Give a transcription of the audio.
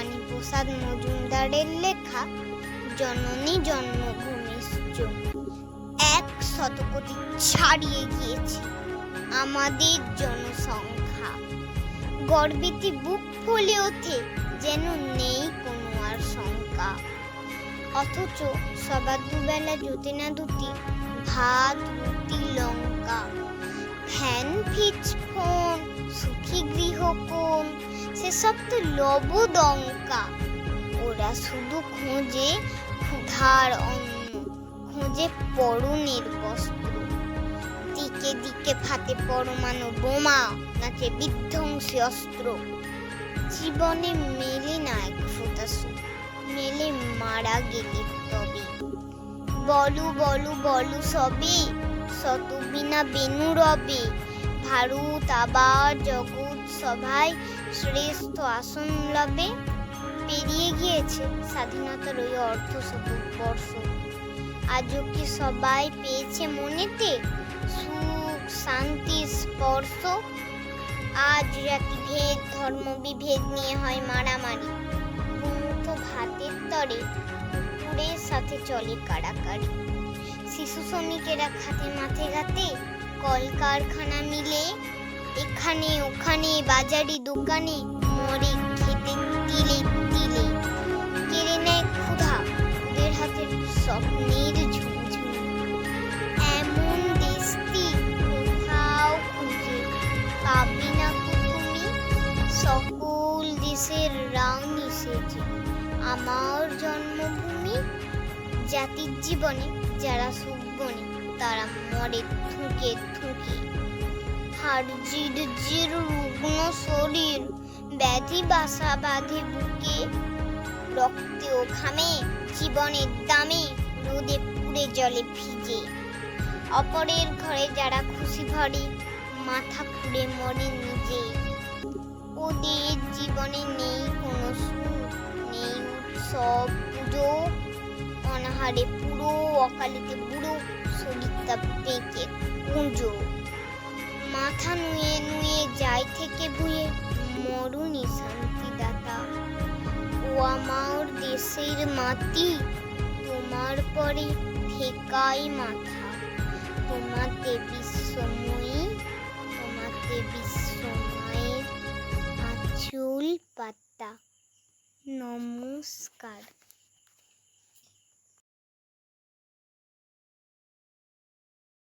বাণীপ্রসাদ মজুমদারের লেখা জননী জন্মভূমিশ্চ। 100 কোটি ছাড়িয়ে গিয়েছে আমাদের জনসংখ্যা। গর্বেতে বুক ফুলে ওঠে, যেন নেই কোনো আর শঙ্কা। অথচ সবার দুবেলা জোটে না দুটি, ভাত রুটি লঙ্কা। ফ্যান ফ্রিজ ফোন সুখী গৃহ কোন, সেসব তো লবডঙ্কা। ওরা শুধু খোঁজে ক্ষুধার অন্ন, খোঁজে পরনের বস্ত্র। দিকে দিকে ফাটে পরমাণু বোমা, নাচে বিধ্বংসী অস্ত্র। জীবনে মেলে না এক ফোঁটা সুখ, মেলে মারা গেলে তবে। বলু বলু বলু সবে, শত বিনা বেনু রবে। ভারত আবার জগৎ সভায় শ্রেষ্ঠ আসন লবে। পেরিয়ে গিয়েছে স্বাধীনতার ওই অর্ধশতবর্ষ। আজও কি সবাই পেয়েছে মনেতে সুখ শান্তির স্পর্শ? আজ জাতিভেদ ধর্ম বিভেদ নিয়ে হয় মারামারি। মুঠো ভাতের তরে কুকুরের সাথে চলে কাড়াকাড়ি। শিশু শ্রমিকেরা খাতে মাঠে ঘাতে, কলকারখানা মিলে এখানে ওখানে বাজারে দোকানে মরে খেতে তিলে তিলে। কেড়ে নেয় ক্ষুধা ওদের হাতের স্বপ্নের ঝুমঝুম। এমন দেশটি কোথাও খুঁজে পাবি না তুমি। সকল দেশের রানী সেজে আমার জন্মভূমি। জাতির জীবনে যারা সুখ বনে, তারা মরে থুকে থুকে। হাড় জির রুগ্ন শরীর, ব্যাধি বাসা বাঁধে বুকে। রক্তে ও ঘামে জীবনের দামে, রোদে পুড়ে জলে ভিজে। অপরের ঘরে যারা খুশি ভরে, মাথা খুঁড়ে মরে নিজে। ওদের জীবনে নেই কোনো সুখ, নেই উৎসব পুজো। অনাহারে পুরো, অকালেতে বুড়ো, শরীরটা পেকে কুঁজো। মাথা নুয়ে নুয়ে যায় থেকে ভুয়ে, মরুনি শান্তিদাতা। ও আমার দেশের মাটি, তোমার পরে ঠেকাই মাথা। তোমাতে বিশ্বময়ী, তোমাতে বিশ্বমায়ের আঁচল পাতা। নমস্কার।